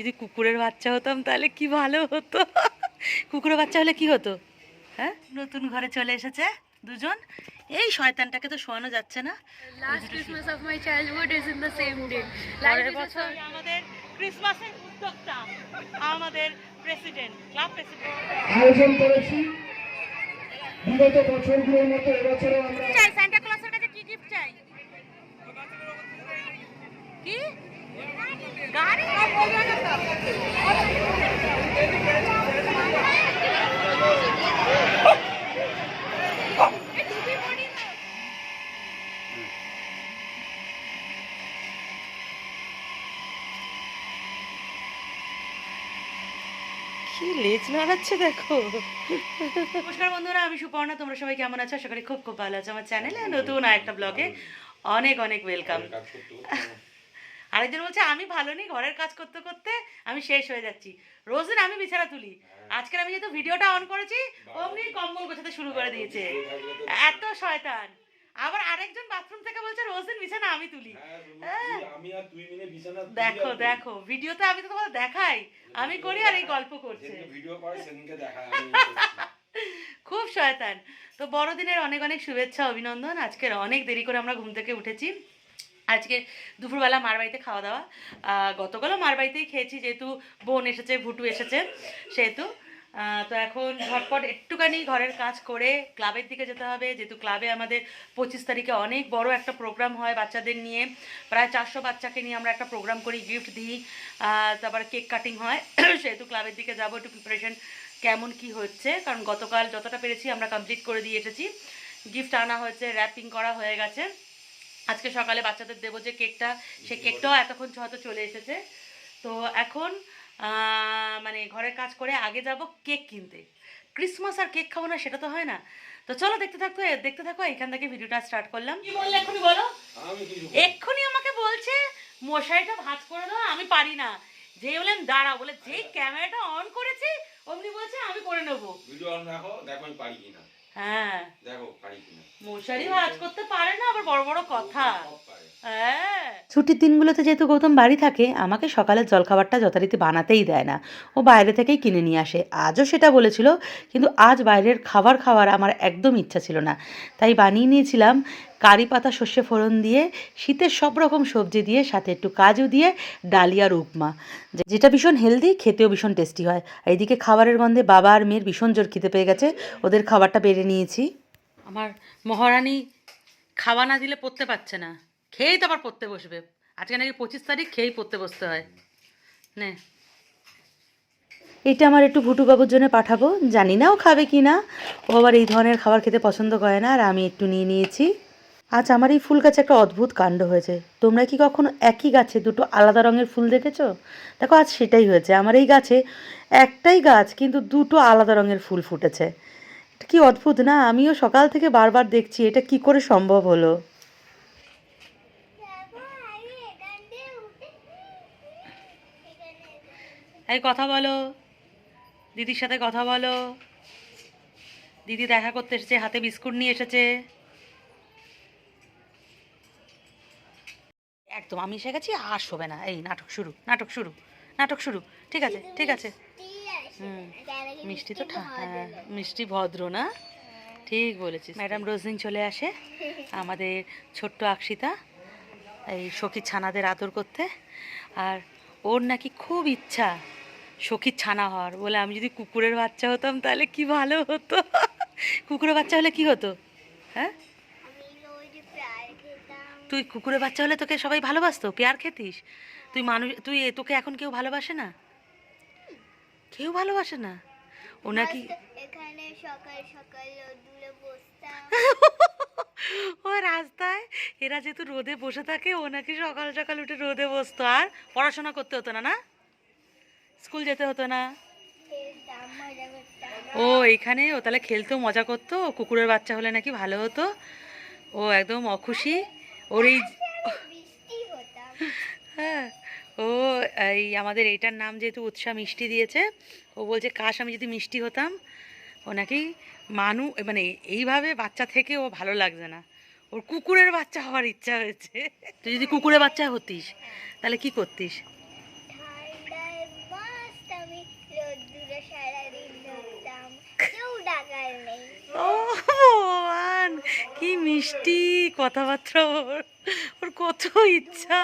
যদি কুকুরের বাচ্চা হতাম তাহলে কি ভালো হতো। কুকুরের বাচ্চা হলে কি হতো? হ্যাঁ, নতুন ঘরে চলে এসেছে দুজন। এই শয়তানটাকে তো শোয়ানো যাচ্ছে না। Last Christmas of my childhood is in the same day. পরের বছর আমাদের ক্রিসমাসের উদ্যোক্তা আমাদের প্রেসিডেন্ট, ক্লাব প্রেসিডেন্ট আয়োজন করেছি। বিগত বছরগুলোর মতো এবছরও আমরা চাই সান্টা ক্লজের কাছে কি গিফট চাই? কি গাড়ি? কি লেজ নাড়াচ্ছে দেখো। নমস্কার বন্ধুরা, আমি সুপর্ণা। তোমরা সবাই কেমন আছো? আশা করি খুব খুব ভালো আছো। আমার চ্যানেলে নতুন আরেকটা ব্লগে অনেক অনেক ওয়েলকাম। আরেকজন বলছে আমি ভালো নেই, ঘরের কাজ করতে করতে আমি শেষ হয়ে যাচ্ছি। রোজ দিন আমি বিছানা তুলি, আজকের আমি যেহেতু ভিডিওটা অন করেছি অমনি কম্বল গোছাতে শুরু করে দিয়েছে। এত শয়তান। আবার আরেকজন বাথরুম থেকে বলছে রোজ দিন বিছানা আমি তুলি। দেখো দেখো, ভিডিওতে আমি তো তোমাদের দেখাই আমি করি আর এই গল্প করছে। খুব শয়তান। তো বড়দিনের অনেক অনেক শুভেচ্ছা, অভিনন্দন। আজকের অনেক দেরি করে আমরা ঘুম থেকে উঠেছি। আজকে দুপুরবেলা মার বাড়িতে খাওয়া দাওয়া। গতকালও মার বাড়িতেই খেয়েছি, যেহেতু বোন এসেছে, ভুটু এসেছে সেহেতু। তো এখন ঝটপট একটুখানি ঘরের কাজ করে ক্লাবের দিকে যেতে হবে, যেহেতু ক্লাবে আমাদের 25 তারিখে অনেক বড় একটা প্রোগ্রাম হয় বাচ্চাদের নিয়ে। প্রায় 400 বাচ্চাকে নিয়ে আমরা একটা প্রোগ্রাম করি, গিফট দিই, তারপরে কেক কাটিং হয়। সেহেতু ক্লাবের দিকে যাবো, একটু প্রিপারেশন কেমন কি হচ্ছে, কারণ গতকাল যতটা পেরেছি আমরা কমপ্লিট করে দিয়ে এসেছি। গিফট আনা হয়েছে, র্যাপিং করা হয়ে গেছে। আজকে সকালে বাচ্চাদের দেবো যে কেকটা, সে কেকটাও এতক্ষণ হয়তো চলে এসেছে। তো এখন মানে ঘরের কাজ করে আগে যাব কেক কিনতে। ক্রিসমাস আর কেক খাবো না সেটা তো হয় না। তো চলো দেখতে থাকো এখান থেকে ভিডিওটা স্টার্ট করলাম। কি বললে এক্ষুনি বলো? এক্ষুনি আমাকে বলছে মশারিটা ভাঁজ করে দাও, আমি পারি না। যেই বলেন দাঁড়া বলে, যেই ক্যামেরাটা অন করেছি অমনি বলছে আমি করে নেবো। ভিডিও অন রাখো, দেখো আমি পারি কিনা। হ্যাঁ দেখো পারি কিনা। মশারি ভাঁজ করতে পারে না, আবার বড় বড় কথা। হ্যাঁ, ছুটির দিনগুলোতে যেহেতু গৌতম বাড়ি থাকে, আমাকে সকালের জলখাবারটা যথারীতি বানাতেই দেয় না, ও বাইরে থেকেই কিনে নিয়ে আসে। আজও সেটা বলেছিল, কিন্তু আজ বাইরের খাবার খাওয়ার আমার একদম ইচ্ছা ছিল না। তাই বানিয়ে নিয়েছিলাম কারি পাতা সর্ষে ফোড়ন দিয়ে, শীতের সব রকম সবজি দিয়ে, সাথে একটু কাজু দিয়ে ডালিয়ার উপমা, যেটা ভীষণ হেলদি, খেতেও ভীষণ টেস্টি হয়। আর এদিকে খাবারের গন্ধে বাবা আর মেয়ের ভীষণ জোর খেতে পেয়ে গেছে, ওদের খাবারটা বেড়ে নিয়েছি। আমার মহারানী খাওয়া না দিলে পড়তে পারছে না, খেয়েই তো আবার পড়তে বসবে। আজকে নাকি 25 তারিখ, খেয়েই পড়তে বসতে হয়। নে, এটা আমার একটু ভুটুবাবুর জন্য পাঠাবো, জানি না ও খাবে কি না। ও আবার এই ধরনের খাবার খেতে পছন্দ করে না, আর আমি একটু নিয়ে নিয়েছি। আজ আমার এই ফুল গাছে একটা অদ্ভুত কাণ্ড হয়েছে। তোমরা কি কখনো একই গাছে দুটো আলাদা রঙের ফুল দেখেছো? দেখো আজ সেটাই হয়েছে। আমার এই গাছে একটাই গাছ, কিন্তু দুটো আলাদা রঙের ফুল ফুটেছে। এটা কি অদ্ভুত না? আমিও সকাল থেকে বারবার দেখছি, এটা কি করে সম্ভব হলো। এই কথা বলো, দিদির সাথে কথা বলো। দিদি দেখা করতে এসেছে, হাতে বিস্কুট নিয়ে এসেছে। একদম আমি এসে গেছি, আর শোবে না। এই নাটক শুরু, নাটক শুরু, নাটক শুরু। ঠিক আছে ঠিক আছে। মিষ্টি তো হ্যাঁ, মিষ্টি ভদ্র না? ঠিক বলেছিস। ম্যাডাম রোজদিন চলে আসে, আমাদের ছোট্ট আকশিতা, এই সখী ছানাদের আদর করতে। আর ওর নাকি খুব ইচ্ছা সখীর ছানা হওয়ার, বলে আমি যদি কুকুরের বাচ্চা হতাম তাহলে কি ভালো হতো। কুকুরের বাচ্চা হলে কি হতো? হ্যাঁ, তুই কুকুরের বাচ্চা হলে তোকে সবাই ভালোবাসতো, পেয়ার খেতিস তুই। তোকে এখন কেউ ভালোবাসে না, কেউ ভালোবাসে না। ও নাকি এখানে সকাল সকাল রোদে বসতাম। ও রাস্তায় এরা যেহেতু রোদে বসে থাকে, ও নাকি সকাল সকাল উঠে রোদে বসতো, আর পড়াশোনা করতে হতো না, না স্কুল যেতে হতো না। ও এইখানে ও তাহলে খেলতেও মজা করতো। কুকুরের বাচ্চা হলে নাকি ভালো হতো। ও একদম অখুশি। ওর এই হ্যাঁ, ও এই আমাদের এইটার নাম যেহেতু উৎসা মিষ্টি দিয়েছে, ও বলছে কাশ আমি যদি মিষ্টি হতাম। ও নাকি মানে এইভাবে বাচ্চা থেকে ও ভালো লাগছে না, ওর কুকুরের বাচ্চা হওয়ার ইচ্ছা হয়েছে। তুই যদি কুকুরের বাচ্চা হতিস তাহলে কি করতিস? খেয়াল নেই। ও ভগবান, কি মিষ্টি কথাবার্তা ওর, ওর কত ইচ্ছা।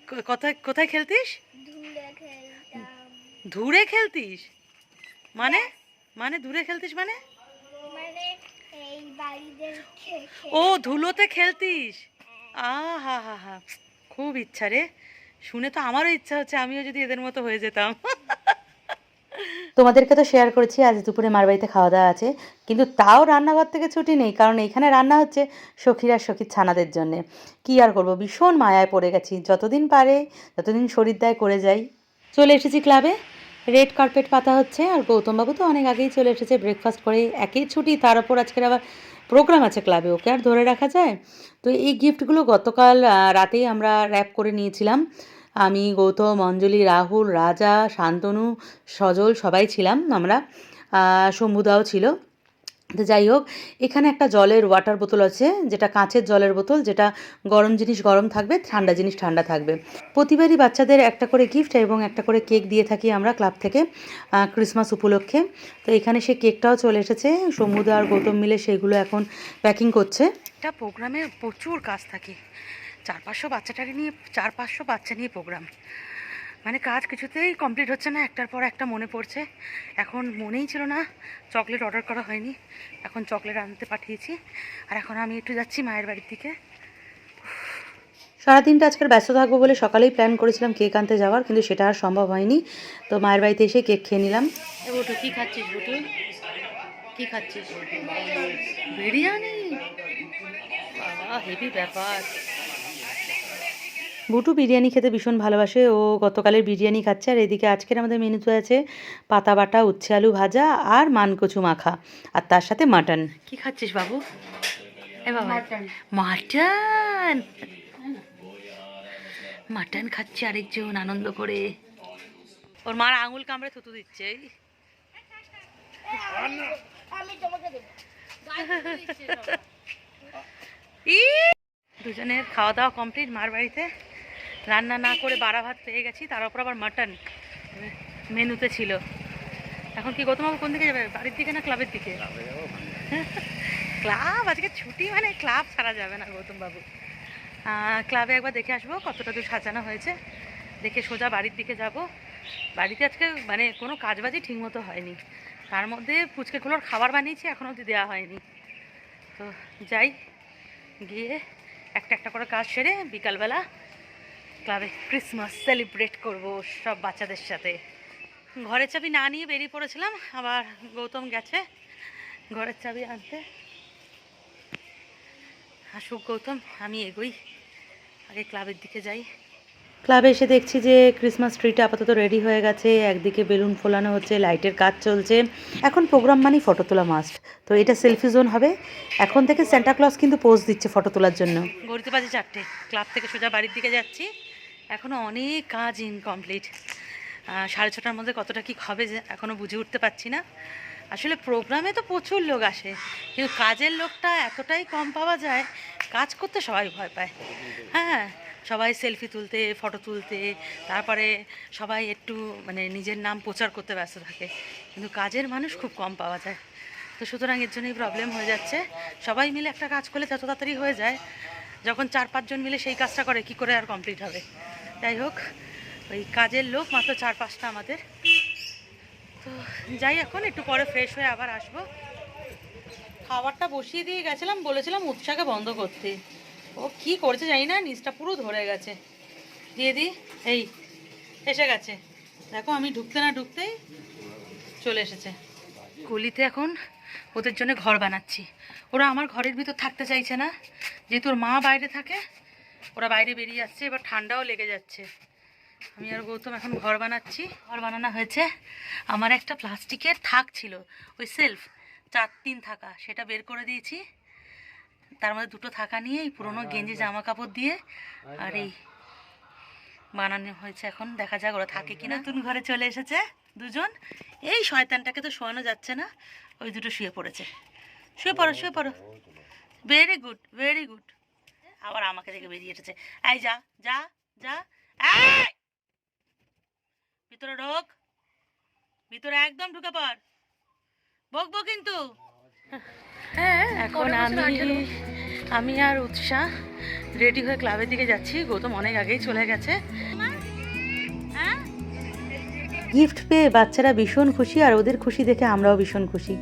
খেলতাম, কোথায় কোথায় খেলতিস? ধুলে খেলতাম। দূরে খেলতিস মানে? মানে দূরে খেলতিস মানে? মানে এই বাড়িদের ও ধুলোতে খেলতিস। হা হা হা, খুব ইচ্ছা রে, শুনে তো আমারও ইচ্ছা হচ্ছে আমিও যদি এদের মতো হয়ে যেতাম। তোমাদেরকে তো শেয়ার করেছি আজ দুপুরে মার বাড়িতে খাওয়া দাওয়া আছে, কিন্তু তাও রান্নাঘর থেকে ছুটি নেই, কারণ এখানে রান্না হচ্ছে সখীর আর সখীর ছানাদের জন্যে। কী আর করবো, ভীষণ মায়ায় পড়ে গেছি, যতদিন পারে যতদিন শরীর দায় করে যাই। চলে এসেছি ক্লাবে, রেড কার্পেট পাতা হচ্ছে, আর গৌতমবাবু তো অনেক আগেই চলে এসেছে ব্রেকফাস্ট করে। একই ছুটি, তার ওপর আজকের আবার প্রোগ্রাম আছে ক্লাবে, ওকে আর ধরে রাখা যায়? তো এই গিফটগুলো গতকাল রাতেই আমরা র্যাপ করে নিয়েছিলাম। আমি, গৌতম, অঞ্জলি, রাহুল, রাজা, শান্তনু, সজল সবাই ছিলাম আমরা, শম্ভুদাও ছিল। তো যাই হোক, এখানে একটা জলের ওয়াটার বোতল আছে, যেটা কাঁচের জলের বোতল, যেটা গরম জিনিস গরম থাকবে, ঠান্ডা জিনিস ঠান্ডা থাকবে। প্রতিবারই বাচ্চাদের একটা করে গিফট এবং একটা করে কেক দিয়ে থাকি আমরা ক্লাব থেকে ক্রিসমাস উপলক্ষে। তো এখানে সেই কেকটাও চলে এসেছে, সমুদা আর গৌতম মিলে সেগুলো এখন প্যাকিং করছে। একটা প্রোগ্রামে প্রচুর কাজ থাকে, 400-500 বাচ্চাটাকে নিয়ে, 400-500 বাচ্চা নিয়ে প্রোগ্রাম, মানে কাজ কিছুতেই কমপ্লিট হচ্ছে না, একটার পর একটা মনে পড়ছে। এখন মনেই ছিল না চকলেট অর্ডার করা হয়নি, এখন চকলেট আনতে পাঠিয়েছি, আর এখন আমি একটু যাচ্ছি মায়ের বাড়ির দিকে। সারাদিনটা আজকের ব্যস্ত থাকবো বলে সকালেই প্ল্যান করেছিলাম কেক আনতে যাওয়ার, কিন্তু সেটা আর সম্ভব হয়নি। তো মায়ের বাড়িতে এসে কেক খেয়ে নিলাম। বুটু কী খাচ্ছিস? বুটু কী খাচ্ছিস? বিরিয়ানি, বাবা হেভি ব্যাপার। বুটু বিরিয়ানি খেতে ভীষণ ভালোবাসে, ও গতকালের বিরিয়ানি খাচ্ছে। আর এদিকে আজকের আমাদের মেনুতে আছে পাতা বাটা, উচ্ছে আলু ভাজা আর মানকচু মাখা, আর তার সাথে মাটন। কি খাচ্ছিস বাবু? এ বাবা, মাটন, মাটন খাচ্ছে আরেকজন আনন্দ করে। ওর মার আঙুল কামড়ে থুতু দিচ্ছে। আমি তোমাকে দেবো। দুজনের খাওয়া দাওয়া কমপ্লিট মার বাড়িতে, রান্না না করে বাড়া ভাত পেয়ে গেছি, তার উপর আবার মাটন মেনুতে ছিল। এখন কি গৌতমবাবু কোন দিকে যাবে, বাড়ির দিকে না ক্লাবের দিকে? ক্লাব আজকে ছুটি, মানে ক্লাব ছাড়া যাবে না গৌতমবাবু। ক্লাবে একবার দেখে আসবো কতটা দূর সাজানো হয়েছে, দেখে সোজা বাড়ির দিকে যাব। বাড়িতে আজকে মানে কোনো কাজবাজি ঠিকমতো হয়নি, তার মধ্যে পুচকেগুলোর খাবার বানিয়েছি, এখনও অবধি দেওয়া হয়নি। তো যাই, গিয়ে একটা একটা করে কাজ সেরে বিকালবেলা ক্লাবে ক্রিসমাস সেলিব্রেট করব সব বাচ্চাদের সাথে। ঘরের চাবি না নিয়ে বেরিয়ে পড়েছিলাম, আবার গৌতম গেছে ঘরের চাবি আনতে। আসুক গৌতম, আমি এগোই, আগে ক্লাবের দিকে যাই। ক্লাবে এসে দেখছি যে ক্রিসমাস ট্রিটা আপাতত রেডি হয়ে গেছে, একদিকে বেলুন ফোলানো হচ্ছে, লাইটের কাজ চলছে। এখন প্রোগ্রাম মানেই ফটো তোলা মাস্ট, তো এটা সেলফি জোন হবে। এখন থেকে সান্টা ক্লজ কিন্তু পোজ দিচ্ছে ফটো তোলার জন্য। ঘড়িতে বাজে 4টে, ক্লাব থেকে সোজা বাড়ির দিকে যাচ্ছি, এখনও অনেক কাজ ইনকমপ্লিট। 6:30টার মধ্যে কতটা কী হবে যে এখনও বুঝে উঠতে পারছি না। আসলে প্রোগ্রামে তো প্রচুর লোক আসে, কিন্তু কাজের লোকটা এতটাই কম পাওয়া যায়, কাজ করতে সবাই ভয় পায়। হ্যাঁ, সবাই সেলফি তুলতে, ফটো তুলতে, তারপরে সবাই একটু মানে নিজের নাম প্রচার করতে ব্যস্ত থাকে, কিন্তু কাজের মানুষ খুব কম পাওয়া যায়। তো সুতরাং এর জন্যই প্রবলেম হয়ে যাচ্ছে। সবাই মিলে একটা কাজ করলে তত তাড়াতাড়ি হয়ে যায়, যখন 4-5 জন মিলে সেই কাজটা করে কি করে আর কমপ্লিট হবে। যাই হোক, ওই কাজের লোক মাত্র 4-5টা আমাদের। তো যাই, এখন একটু পরে ফ্রেশ হয়ে আবার আসবো। খাবারটা বসিয়ে দিয়ে গেছিলাম, বলেছিলাম উৎসাকে বন্ধ করতে, ও কি করেছে জানি না, নিচটা পুরো ধরে গেছে। দিয়ে দিই, এই এসে গেছে, দেখো আমি ঢুকতে না ঢুকতেই চলে এসেছে। গলিতে এখন ওদের জন্য ঘর বানাচ্ছি, ওরা আমার ঘরের ভিতর থাকতে চাইছে না, যেহেতু ওর মা বাইরে থাকে, ওরা বাইরে বেরিয়ে যাচ্ছে, এবার ঠান্ডাও লেগে যাচ্ছে। আমি আর গৌতম এখন ঘর বানাচ্ছি। ঘর বানানো হয়েছে, আমার একটা প্লাস্টিকের থাক ছিল, ওই সেলফ 4-3 থাকা, সেটা বের করে দিয়েছি, তার মধ্যে 2টো থাকা নিয়ে এই পুরোনো গেঞ্জি জামা কাপড় দিয়ে আর এই বানানো হয়েছে। এখন দেখা যাক ওরা থাকে কিনা। নতুন ঘরে চলে এসেছে দুজন, এই শয়তানটাকে তো শোয়ানো যাচ্ছে না, ওই দুটো শুয়ে পড়েছে। শুয়ে পড়ো, শুয়ে পড়ো, ভেরি গুড, ভেরি গুড। আবার আমাকে দেখে বেরিয়ে এসেছে, এই যা যা যা, এই ভিতরে ঢোক, ভিতরে একদম ঢুকে পড়, বকবো কিন্তু। এখন আমি আর উৎসাহ রেডি হয়ে ক্লাবের দিকে যাচ্ছি। গৌতম অনেক আগেই চলে গেছে। গিফট পেয়ে বাচ্চারা ভীষণ খুশি, আর ওদের খুশি দেখে আমরাও ভীষণ খুশি।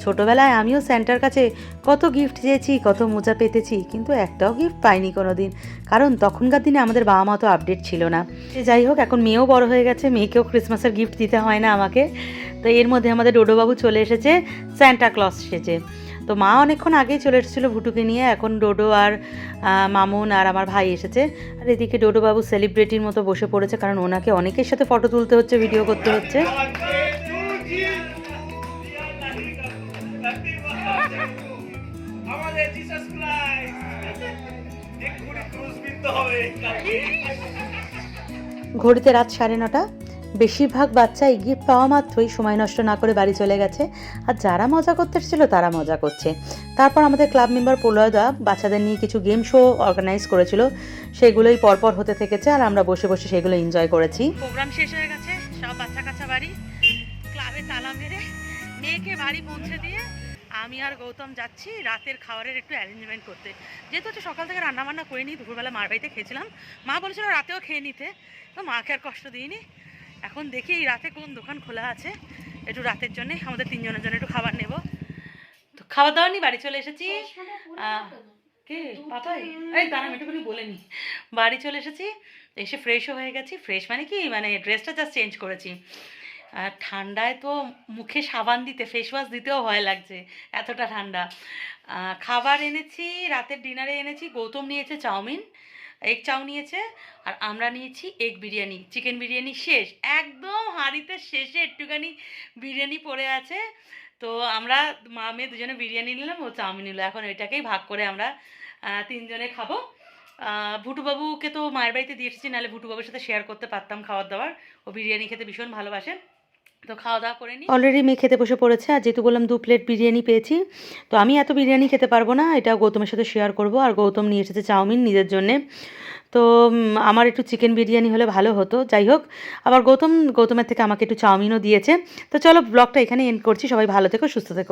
ছোটোবেলায় আমিও স্যান্টার কাছে কত গিফট চেয়েছি, কত মোজা পেতেছি, কিন্তু একটাও গিফট পাইনি কোনো দিন, কারণ তখনকার দিনে আমাদের বাবা মা তো আপডেট ছিল না। যাই হোক, এখন মেয়েও বড় হয়ে গেছে, মেয়েকেও ক্রিসমাসের গিফট দিতে হয় না আমাকে। তো এর মধ্যে আমাদের ডোডোবাবু চলে এসেছে, স্যান্টা ক্লজ সেজে। তো মা অনেকক্ষণ আগেই চলে এসেছিলো ভুটুকে নিয়ে, এখন ডোডো আর মামুন আর আমার ভাই এসেছে। আর এদিকে ডোডোবাবু সেলিব্রিটির মতো বসে পড়েছে, কারণ ওনাকে অনেকের সাথে ফটো তুলতে হচ্ছে, ভিডিও করতে হচ্ছে। ঘড়িতে রাত 9:30। বেশিরভাগ বাচ্চাই গিফট পাওয়া মাত্রই সময় নষ্ট না করে বাড়ি চলে গেছে, আর যারা মজা করতে এসেছিল তারা মজা করছে। তারপর আমাদের ক্লাব মেম্বার প্রলয়দা বাচ্চাদের নিয়ে কিছু গেম শো অর্গানাইজ করেছিল, সেগুলোই পরপর হতে থেকেছে, আর আমরা বসে বসে সেগুলো এনজয় করেছি। প্রোগ্রাম শেষ হয়ে গেছে, সব বাচ্চা কাচ্চা বাড়ি, ক্লাবে তালা মেরে মেয়েকে বাড়ি পৌঁছে দিয়ে আমি আর গৌতম যাচ্ছি রাতের খাবারের একটু অ্যারেঞ্জমেন্ট করতে। যেহেতু হচ্ছে সকাল থেকে রান্নাবান্না করে নিই, দুপুরবেলা মার বাড়িতে খেয়েছিলাম, মা বলেছিল রাতেও খেয়ে নিতে, তো মাকে আর কষ্ট দিইনি। এখন দেখি এই রাতে কোন দোকান খোলা আছে, একটু রাতের জন্যে আমাদের 3 জনের জন্য একটু খাবার নেব। তো খাবার দাবার নিয়ে বাড়ি চলে এসেছি। কে পাপাই? এই দাঁড়াম একটুখানি বলে নি। বাড়ি চলে এসেছি, এসে ফ্রেশও হয়ে গেছি। ফ্রেশ মানে কি, মানে ড্রেসটা জাস্ট চেঞ্জ করেছি। আর ঠান্ডায় তো মুখে সাবান দিতে, ফেস ওয়াশ দিতেও ভয় লাগছে, এতটা ঠান্ডা। খাবার এনেছি, রাতের ডিনারে এনেছি, গৌতম নিয়েছে চাউমিন, এগ চাউ নিয়েছে, আর আমরা নিয়েছি এগ বিরিয়ানি। চিকেন বিরিয়ানি শেষ, একদম হাঁড়িতে শেষে একটুখানি বিরিয়ানি পড়ে আছে। তো আমরা মা মেয়ে দুজনে বিরিয়ানি নিলাম, ও চাউমিন নিল। এখন এটাকেই ভাগ করে আমরা 3 জনে খাবো। ভুটুবাবুকে তো মায়ের বাড়িতে দিয়ে এসেছি, নাহলে ভুটুবাবুর সাথে শেয়ার করতে পারতাম খাবার দাবার। ও বিরিয়ানি খেতে ভীষণ ভালোবাসে। তো খাওয়া দাওয়া করে নিই। অলরেডি মেয়ে খেতে বসে পড়েছে, আর যেহেতু বললাম 2 প্লেট বিরিয়ানি পেয়েছি, তো আমি এত বিরিয়ানি খেতে পারবো না, এটা গৌতমের সাথে শেয়ার করব। আর গৌতম নিয়ে এসেছে চাউমিন নিজের জন্যে। তো আমার একটু চিকেন বিরিয়ানি হলে ভালো হতো। যাই হোক, আবার গৌতমের থেকে আমাকে একটু চাউমিনও দিয়েছে। তো চলো, ব্লগটা এখানে এন্ড করছি। সবাই ভালো থেকো, সুস্থ থেকো।